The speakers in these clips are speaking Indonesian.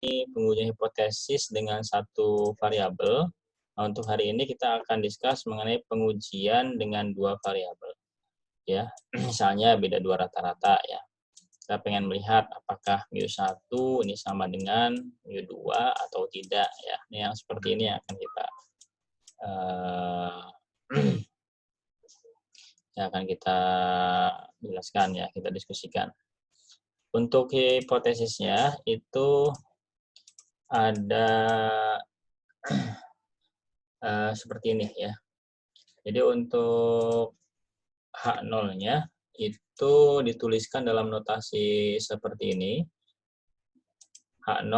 pengujian hipotesis dengan satu variabel. Nah, untuk hari ini kita akan discuss mengenai pengujian dengan dua variabel. Ya, misalnya beda dua rata-rata ya. Kita pengen melihat apakah mu1 ini sama dengan mu2 atau tidak ya. Ini yang seperti ini yang akan kita jelaskan ya, kita diskusikan. Untuk hipotesisnya itu ada seperti ini ya. Jadi untuk H0-nya itu dituliskan dalam notasi seperti ini. H0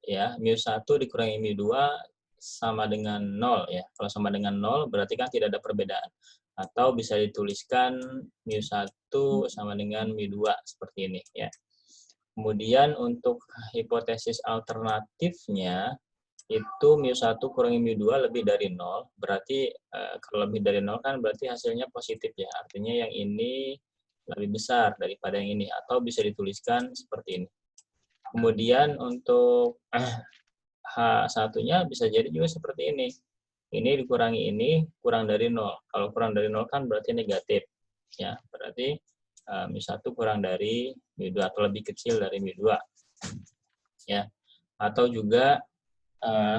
ya, mu1 dikurangi mu2 sama dengan 0 ya. Kalau sama dengan 0 berarti kan tidak ada perbedaan. Atau bisa dituliskan mu1 sama dengan mu2 seperti ini ya. Kemudian untuk hipotesis alternatifnya itu mu1 kurangi mu2 lebih dari 0, berarti kalau lebih dari 0 kan berarti hasilnya positif ya, artinya yang ini lebih besar daripada yang ini, atau bisa dituliskan seperti ini. Kemudian untuk H1-nya bisa jadi juga seperti ini dikurangi ini kurang dari 0, kalau kurang dari 0 kan berarti negatif, ya berarti mu1 kurang dari mu2 atau lebih kecil dari mu2, ya. Atau juga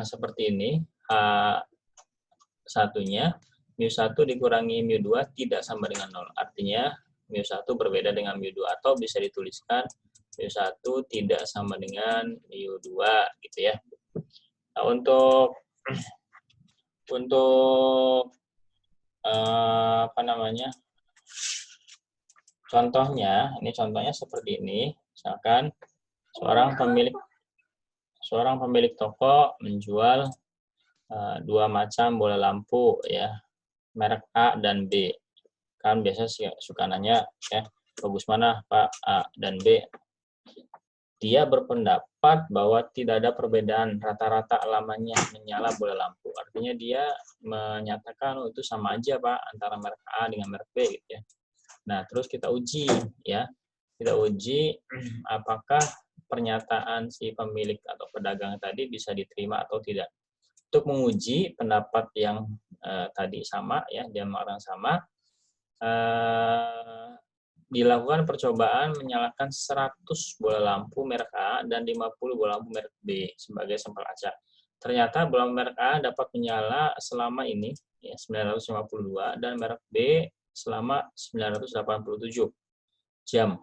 seperti ini, H1-nya mu1 dikurangi mu2 tidak sama dengan 0. Artinya mu1 berbeda dengan mu2 atau bisa dituliskan mu1 tidak sama dengan mu2 gitu ya. Nah, untuk contohnya, ini contohnya seperti ini. Misalkan seorang pemilik toko menjual dua macam bola lampu ya, merek A dan B. Kan biasa suka nanya ya, bagus mana Pak, A dan B. Dia berpendapat bahwa tidak ada perbedaan, rata-rata lamanya menyala bola lampu. Artinya dia menyatakan itu sama aja Pak antara merek A dengan merek B gitu ya. Nah, terus kita uji ya. Kita uji apakah pernyataan si pemilik atau pedagang tadi bisa diterima atau tidak. Untuk menguji pendapat yang tadi sama ya, dia mengatakan sama, dilakukan percobaan menyalakan 100 bola lampu merek A dan 50 bola lampu merek B sebagai sampel acak. Ternyata bola merek A dapat menyala selama ini ya 952 dan merek B selama 987 jam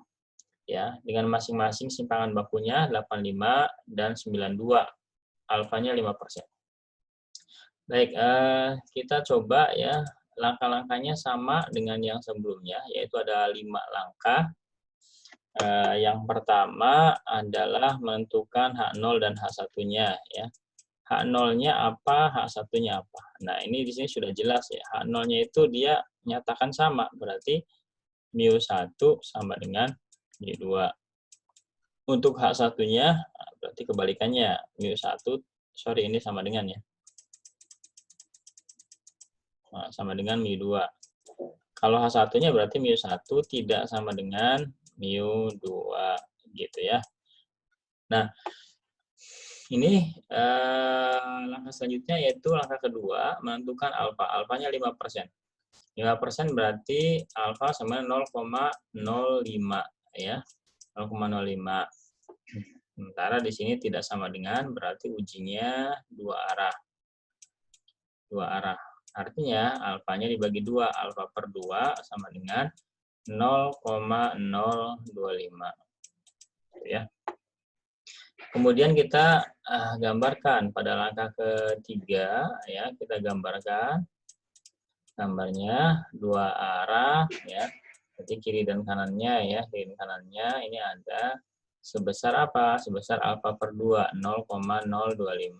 ya, dengan masing-masing simpangan bakunya 85 dan 92, alfanya 5%. Baik, kita coba ya, langkah-langkahnya sama dengan yang sebelumnya, yaitu ada 5 langkah. Yang pertama adalah menentukan H0 dan H1-nya ya. H0-nya apa, H1-nya apa. Nah, ini di sini sudah jelas ya. H0-nya itu dia nyatakan sama, berarti mu1 sama dengan mu2. Untuk H1-nya berarti kebalikannya, mu1 ini sama dengan ya. Nah, sama dengan mu2. Kalau H1-nya berarti mu1 tidak sama dengan mu2 gitu ya. Nah, ini langkah selanjutnya yaitu langkah kedua, menentukan alfa. Alfanya 5%. 5% berarti alfa sama 0,05 ya. 0,05. Sementara di sini tidak sama dengan, berarti ujinya dua arah. Artinya alfanya dibagi 2, alfa per 2 sama dengan 0,025. Ya. Kemudian kita gambarkan pada langkah ketiga ya, kita gambarkan gambarnya dua arah ya. Berarti kiri dan kanannya ya, kiri dan kanannya ini ada sebesar apa? Sebesar alfa per 2, 0,025.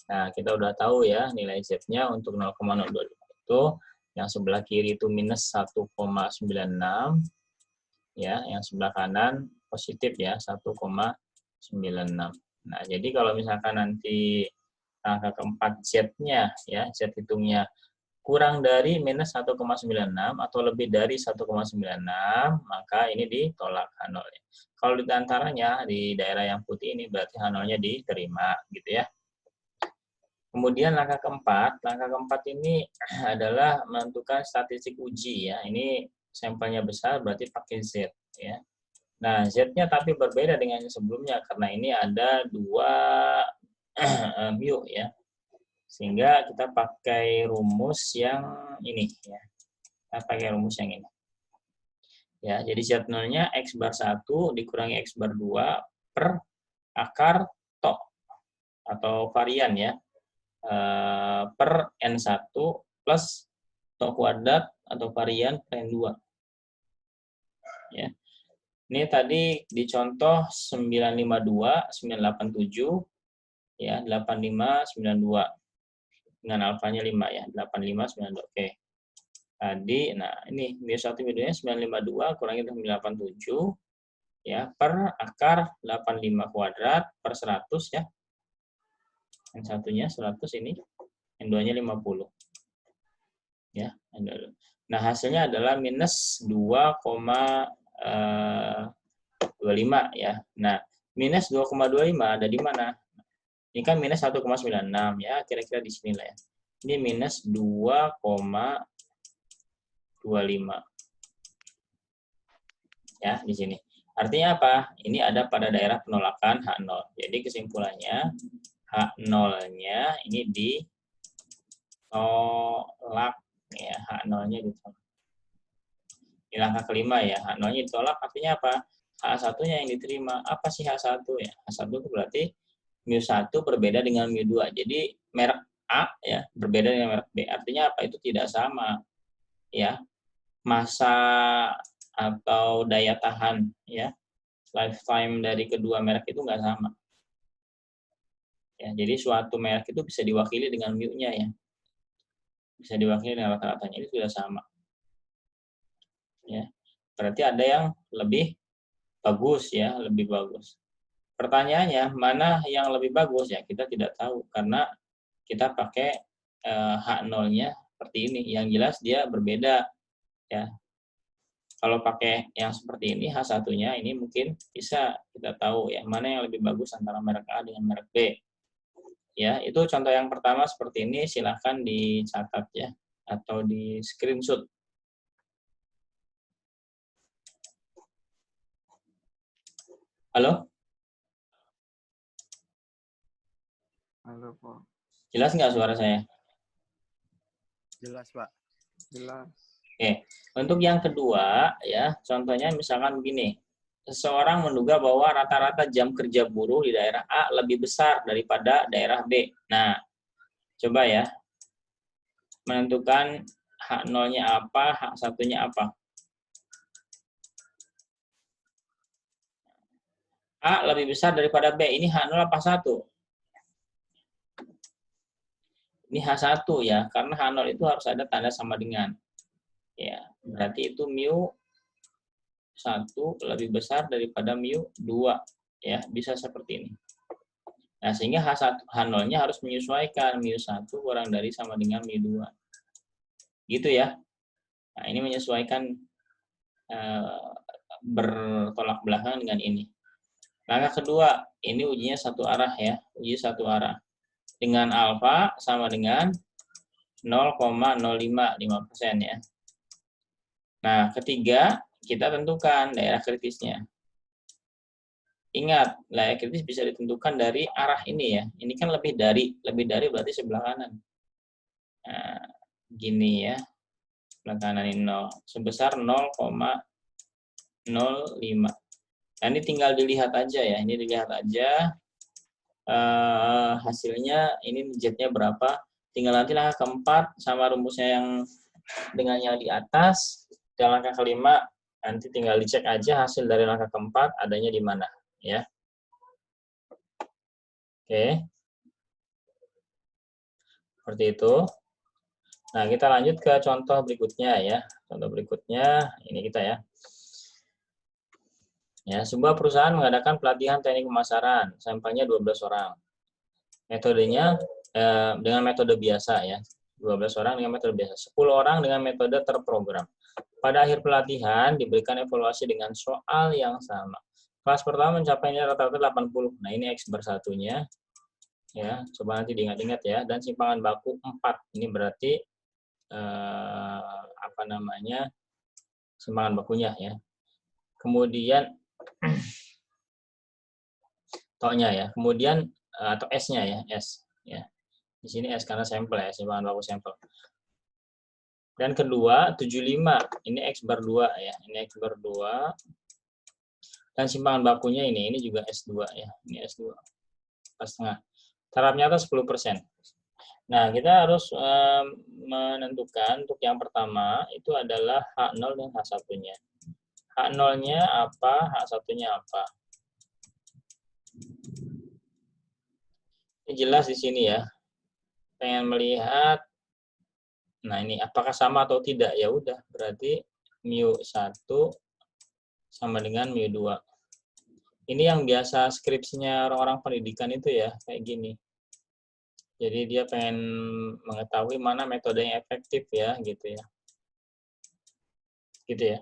Nah, kita udah tahu ya nilai Z-nya untuk 0,025 itu yang sebelah kiri itu minus 1,96 ya, yang sebelah kanan positif ya 1,96. Nah, jadi kalau misalkan nanti angka keempat Z-nya ya, Z hitungnya kurang dari minus 1,96 atau lebih dari 1,96, maka ini ditolak H0-nya. Kalau di antaranya di daerah yang putih ini berarti H0-nya diterima gitu ya. Kemudian langkah keempat ini adalah menentukan statistik uji ya. Ini sampelnya besar berarti pakai Z ya. Nah, Z-nya tapi berbeda dengan yang sebelumnya karena ini ada 2 mu ya. Sehingga kita pakai rumus yang ini ya. Kita pakai rumus yang ini. Ya, jadi Z0-nya X bar 1 dikurangi X bar 2 per akar to atau varian ya. Per N1 plus to kuadrat atau varian per N2. Ya. Ini tadi di contoh 952, 987, ya, 8592. Dengan alfanya 5 ya, 8592. Oke. Tadi, nah ini mu1 mu2-nya 952 kurangi 987 ya, per akar 85 kuadrat per 100 ya. Yang satunya 100 ini, yang duanya 50. Ya, nah hasilnya adalah minus 2,25 ya. Nah, minus 2,25 ada di mana? Ini kan minus 1,96 ya, kira-kira di sini lah ya. Ini minus 2,25 ya di sini. Artinya apa? Ini ada pada daerah penolakan H0. Jadi kesimpulannya H0-nya ini ditolak ya, H0-nya ditolak. Di langkah kelima ya, H0-nya ditolak artinya apa? H1-nya yang diterima. Apa sih H1 ya? H1 itu berarti mu1 berbeda dengan mu2. Jadi merek A ya berbeda dengan merek B. Artinya apa? Itu tidak sama. Ya. Masa atau daya tahan ya. Lifetime dari kedua merek itu nggak sama. Ya, jadi suatu merek itu bisa diwakili dengan mu-nya ya. Bisa diwakili dengan rata-ratanya, ini sudah sama. Ya. Berarti ada yang lebih bagus ya, lebih bagus. Pertanyaannya, mana yang lebih bagus ya? Kita tidak tahu karena kita pakai H0-nya seperti ini. Yang jelas dia berbeda ya. Kalau pakai yang seperti ini H1-nya ini mungkin bisa kita tahu ya mana yang lebih bagus antara merek A dengan merek B. Ya, itu contoh yang pertama seperti ini, silakan dicatat ya atau di screenshot. Halo? Halo, Pak. Jelas nggak suara saya? Jelas, Pak. Jelas. Oke, untuk yang kedua ya, contohnya misalkan begini. Seseorang menduga bahwa rata-rata jam kerja buruh di daerah A lebih besar daripada daerah B. Nah, coba ya, menentukan H0-nya apa, H1-nya apa. A lebih besar daripada B, ini H0 apa 1? Ini H1 ya, karena H0 itu harus ada tanda sama dengan. Ya, berarti itu mu 1 lebih besar daripada mu 2. Ya, bisa seperti ini. Nah, sehingga H0-nya harus menyesuaikan mu 1 kurang dari sama dengan mu 2. Gitu ya. Nah, ini menyesuaikan bertolak belakang dengan ini. Langkah kedua, ini ujinya satu arah ya, uji satu arah. Dengan alfa sama dengan 0,055% ya. Nah, ketiga, kita tentukan daerah kritisnya. Ingat, daerah kritis bisa ditentukan dari arah ini ya. Ini kan lebih dari berarti sebelah kanan. Nah, gini ya. Sebelah kanan ini 0, sebesar 0,05. Nah, ini tinggal dilihat aja ya. Ini dilihat aja hasilnya, ini Z-nya berapa. Tinggal nanti langkah keempat sama rumusnya yang dengan yang di atas. Dan langkah kelima nanti tinggal dicek aja hasil dari langkah keempat adanya di mana ya. Oke. Seperti itu. Nah, kita lanjut ke contoh berikutnya ya. Contoh berikutnya ini kita ya. Ya, sebuah perusahaan mengadakan pelatihan teknik pemasaran, sampelnya 12 orang. Metodenya dengan metode biasa ya. 12 orang dengan metode biasa, 10 orang dengan metode terprogram. Pada akhir pelatihan diberikan evaluasi dengan soal yang sama. Kelas pertama mencapai nilai rata-rata 80. Nah, ini X bar satunya. Ya, coba nanti diingat-ingat ya. Dan simpangan baku 4. Ini berarti apa namanya? Simpangan bakunya ya. Kemudian toknya ya. Kemudian atau S-nya ya, S ya. Di sini S karena sampel ya, simpangan baku sampel. Dan kedua 75, ini X bar 2 ya. Ini X bar 2. Dan simpangan bakunya ini juga S2 ya. Ini S2. Pas tengah. Taraf nyata 10%. Nah, kita harus menentukan untuk yang pertama itu adalah H0 dan H1-nya. H0-nya apa, H1-nya apa. Ini jelas di sini ya. Pengen melihat, nah ini apakah sama atau tidak? Ya udah, berarti mu1 sama dengan mu2. Ini yang biasa skripsinya orang-orang pendidikan itu ya, kayak gini. Jadi dia pengen mengetahui mana metode yang efektif ya, gitu ya. Gitu ya.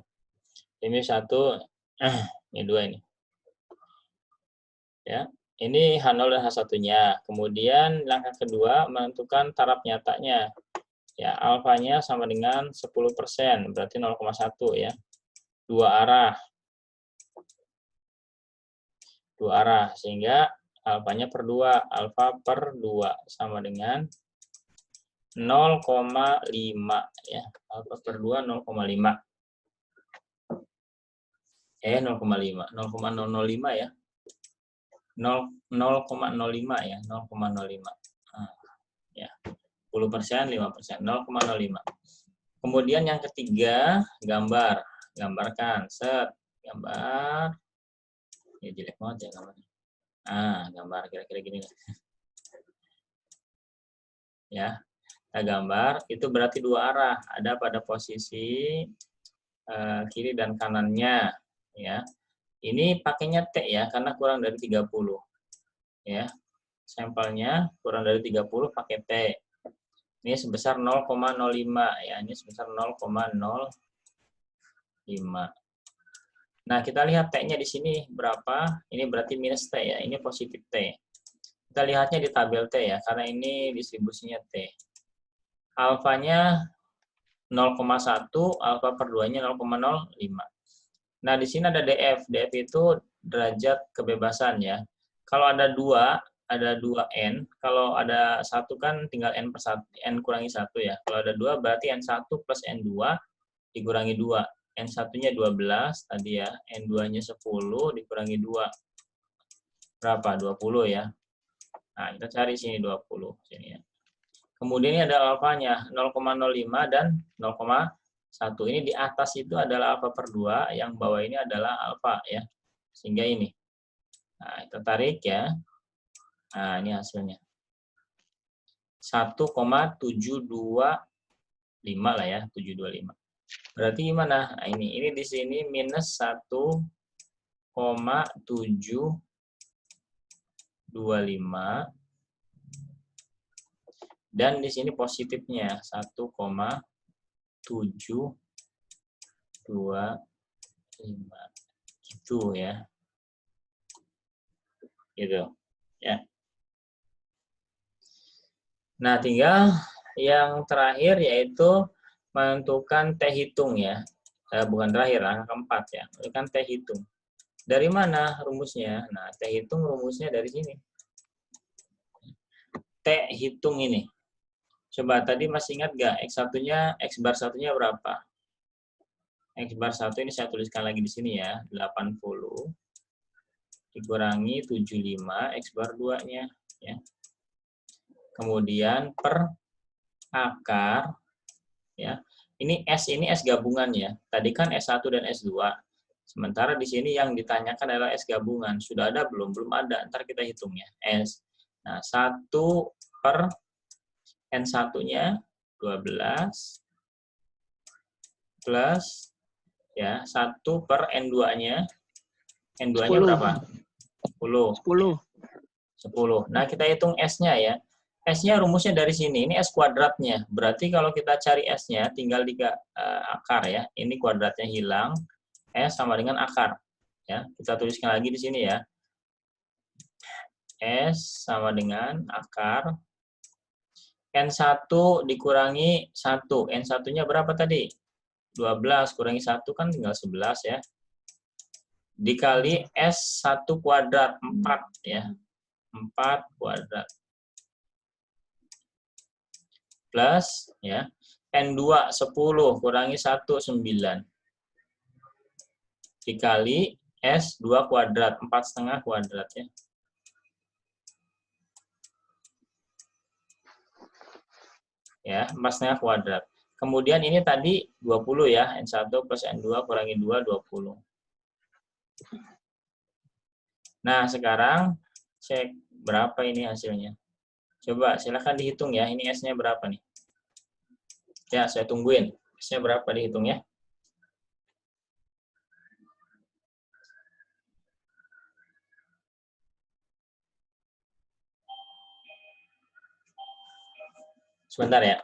Ini satu, ini dua ini. Ya, ini H0 dan H1-nya. Kemudian langkah kedua menentukan taraf nyatanya. Ya, alfanya sama dengan 10%, berarti 0,1 ya. Dua arah, sehingga alfanya per 2, alfa per 2 sama dengan 0,5 ya. Alfa per 2 0,5. 0,5, 0,005 ya. 0,05 ya, 0,05. Nah, ya. 10%, 5%, 0,05. Kemudian yang ketiga, gambarkan, set, gambar. Ya jelek banget ya gambarnya. Gambar kira-kira gini. Ya, kita gambar, itu berarti dua arah, ada pada posisi kiri dan kanannya, ya. Ini pakainya T ya, karena kurang dari 30. Ya, sampelnya kurang dari 30 pakai T. Ini sebesar 0,05 ya, ini sebesar 0,05. Nah, kita lihat T-nya di sini berapa? Ini berarti minus T ya, ini positif T. Kita lihatnya di tabel T ya, karena ini distribusinya T. Alfanya 0,1, alfa per 2-nya 0,05. Nah, di sini ada DF. DF itu derajat kebebasan ya. Kalau ada 2, ada 2N. Kalau ada 1 kan tinggal N per 1, N kurangi 1 ya. Kalau ada 2 berarti N1 plus N2 dikurangi 2. N1-nya 12 tadi ya. N2-nya 10 dikurangi 2. Berapa? 20 ya. Nah, kita cari sini 20. Sini ya. Kemudian ini ada alfanya 0,05 dan 0,1. Ini di atas itu adalah alfa per 2, yang bawah ini adalah alfa ya. Sehingga ini. Nah, kita tarik ya. Nah, ini hasilnya. 1,725 lah ya, 725. Berarti gimana? Nah, ini di sini minus 1,725 dan di sini positifnya 1,725 gitu ya. Gitu ya. Nah, tinggal yang terakhir yaitu menentukan T hitung ya. Bukan terakhir, angka keempat ya. Menentukan T hitung. Dari mana rumusnya? Nah, T hitung rumusnya dari sini. T hitung ini. Coba tadi masih ingat nggak? X bar satunya berapa? X bar 1 ini saya tuliskan lagi di sini ya. 80 dikurangi 75 X bar 2-nya. Ya. Kemudian per akar. Ya. Ini S gabungan ya. Tadi kan S1 dan S2. Sementara di sini yang ditanyakan adalah S gabungan. Sudah ada belum? Belum ada. Ntar kita hitungnya. S. Nah, 1 per N1-nya 12 plus ya 1 per N2-nya. N2-nya berapa? 10. 10. Nah, kita hitung S-nya ya. S-nya rumusnya dari sini. Ini S kuadratnya. Berarti kalau kita cari S-nya, tinggal di akar ya. Ini kuadratnya hilang. S sama dengan akar. Ya, kita tuliskan lagi di sini ya. S sama dengan akar. N1 dikurangi 1. N1-nya berapa tadi? 12 kurangi 1 kan tinggal 11 ya. Dikali S1 kuadrat, 4 ya. 4 kuadrat. Plus ya. N2 10 kurangi 1 9. Dikali S2 kuadrat, 4,5 kuadrat ya. Ya, 4,5 kuadrat. Kemudian ini tadi 20 ya, N1 plus N2 kurangi 2, 20. Nah, sekarang cek berapa ini hasilnya. Coba silahkan dihitung ya, ini S-nya berapa nih. Ya, saya tungguin. S-nya berapa dihitung ya. Sebentar ya.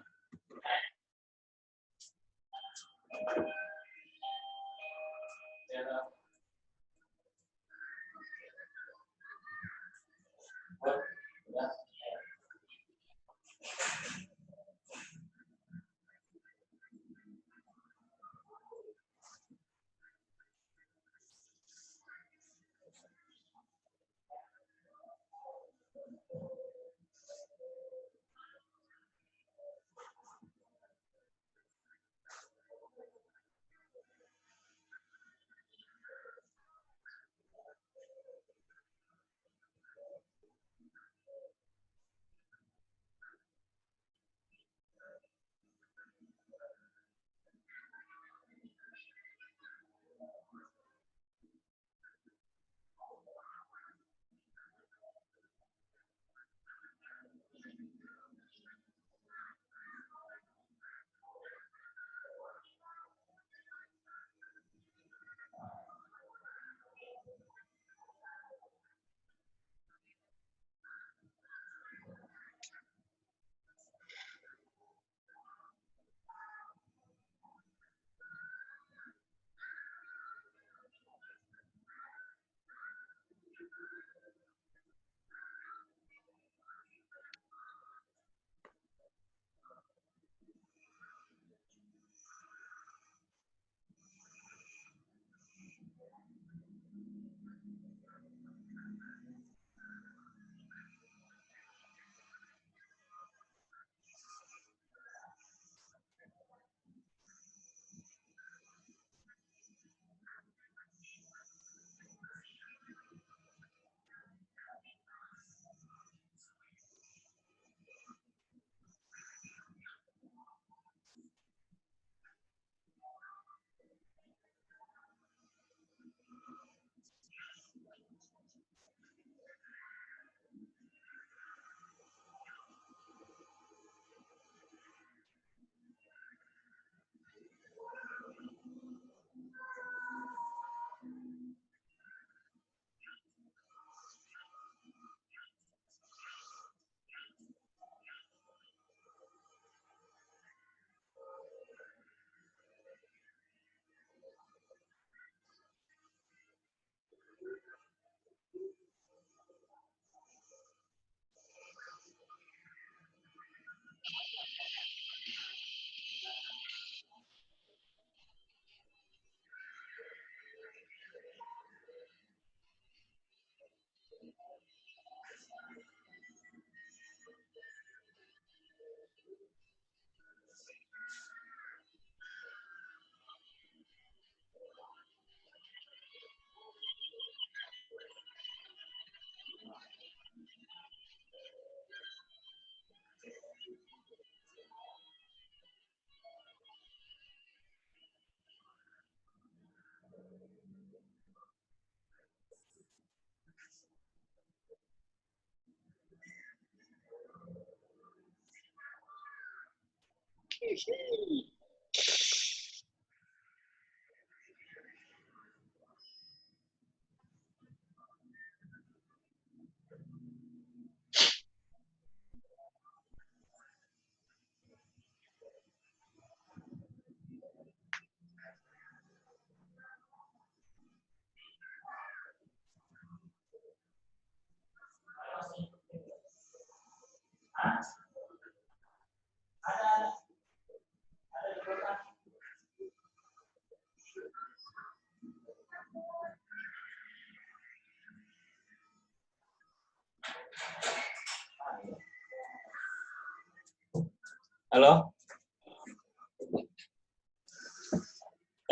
Halo?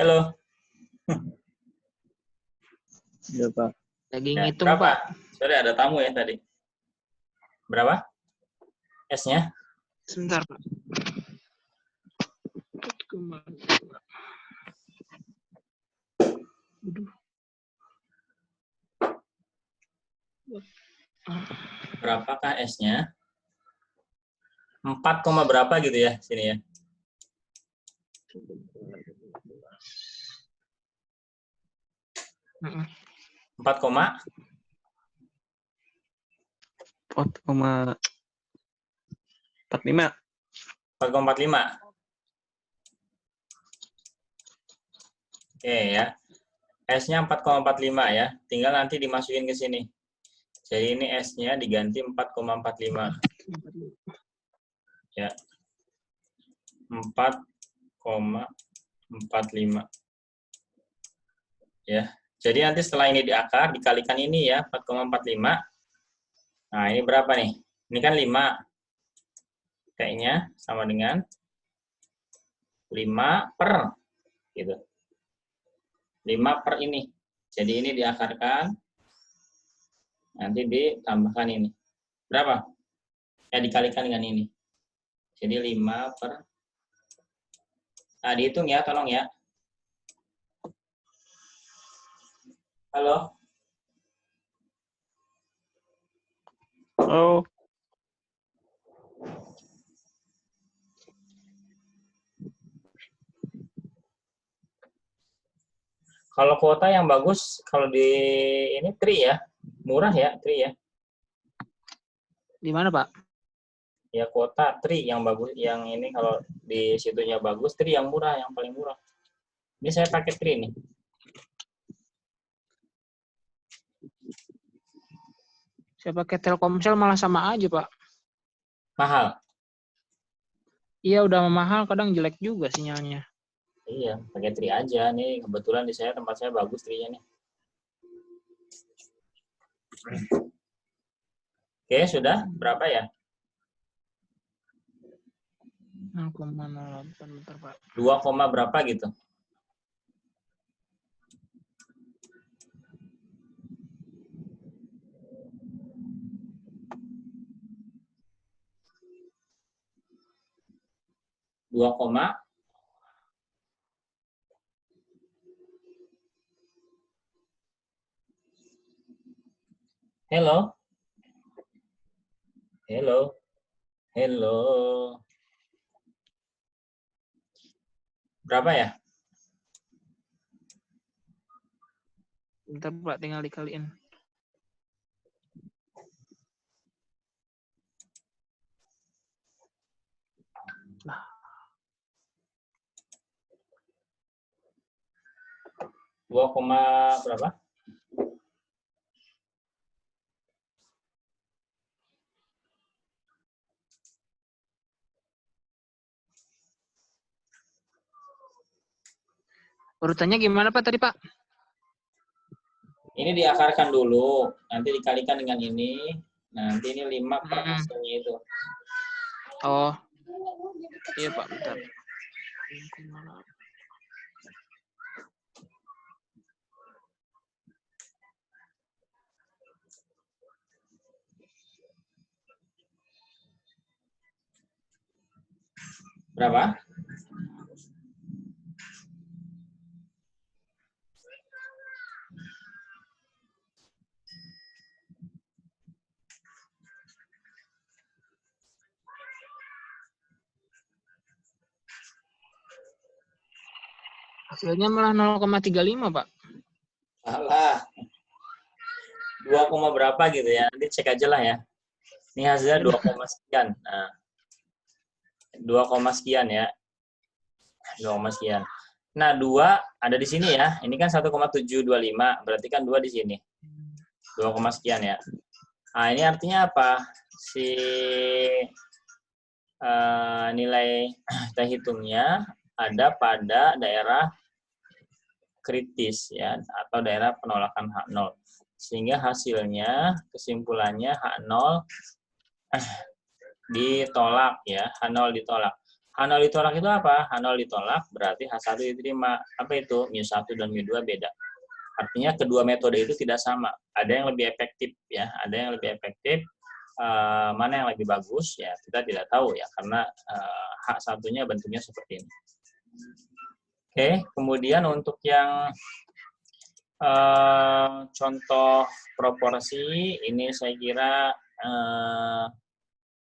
Halo? Iya, Pak. Lagi Ya, ngitung, berapa? Pak. Sorry, ada tamu ya tadi. Berapa? S-nya? Sebentar, Pak. Aduh. Berapakah S-nya? 4, berapa gitu ya sini ya? 4, 4,45. 4,45. Oke ya. S-nya 4,45 ya. Tinggal nanti dimasukin ke sini. Jadi ini S-nya diganti 4,45. Ya. 4,45. Ya. Jadi nanti setelah ini diakar, dikalikan ini ya, 4,45. Nah, ini berapa nih? Ini kan 5. T-nya sama dengan 5 per, gitu. 5 per ini. Jadi ini diakarkan, nanti ditambahkan ini. Berapa? Ya, dikalikan dengan ini. Jadi 5 per, nah dihitung ya, tolong ya. Halo? Oh, Kalau kuota yang bagus, kalau di ini Tri ya, murah ya, Tri ya. Di mana, Pak? Ya kuota Tri yang bagus, yang ini kalau di situnya bagus, Tri yang murah, yang paling murah. Ini saya pakai Tri nih. Saya pakai Telkomsel malah sama aja, Pak. Mahal. Iya, udah mahal, kadang jelek juga sinyalnya. Iya, pakai Tri aja nih. Kebetulan di saya tempat saya bagus Tri-nya nih. Oke, sudah berapa ya? 0,08, bentar, Pak. 2, berapa gitu? Dua koma. Hello. Hello. Hello. Berapa ya? Bentar, Pak, tinggal dikaliin. Nah, 2, berapa? urutannya gimana, Pak, tadi, Pak? Ini diakarkan dulu, nanti dikalikan dengan ini. Nanti ini 5 per hasilnya itu. Oh, iya, Pak, bentar. Berapa? Hasilnya malah 0,35, Pak. Salah. 2, berapa gitu ya. Nanti cek aja lah ya. Ini hasilnya 2, sekian. Nah, 2, sekian ya. 2, sekian. Nah, 2 ada di sini ya. Ini kan 1,725. Berarti kan 2 di sini. 2, sekian ya. Nah, ini artinya apa? Si nilai kita hitungnya ada pada daerah kritis ya, atau daerah penolakan H0. Sehingga hasilnya, kesimpulannya H0 ditolak ya, H0 ditolak. H0 ditolak itu apa? H0 ditolak berarti H1 diterima. Apa itu? mu1 dan mu2 beda. Artinya kedua metode itu tidak sama. Ada yang lebih efektif ya, ada yang lebih efektif. Mana yang lebih bagus ya kita tidak tahu ya karena H1-nya bentuknya seperti ini. Oke, kemudian untuk yang contoh proporsi ini saya kira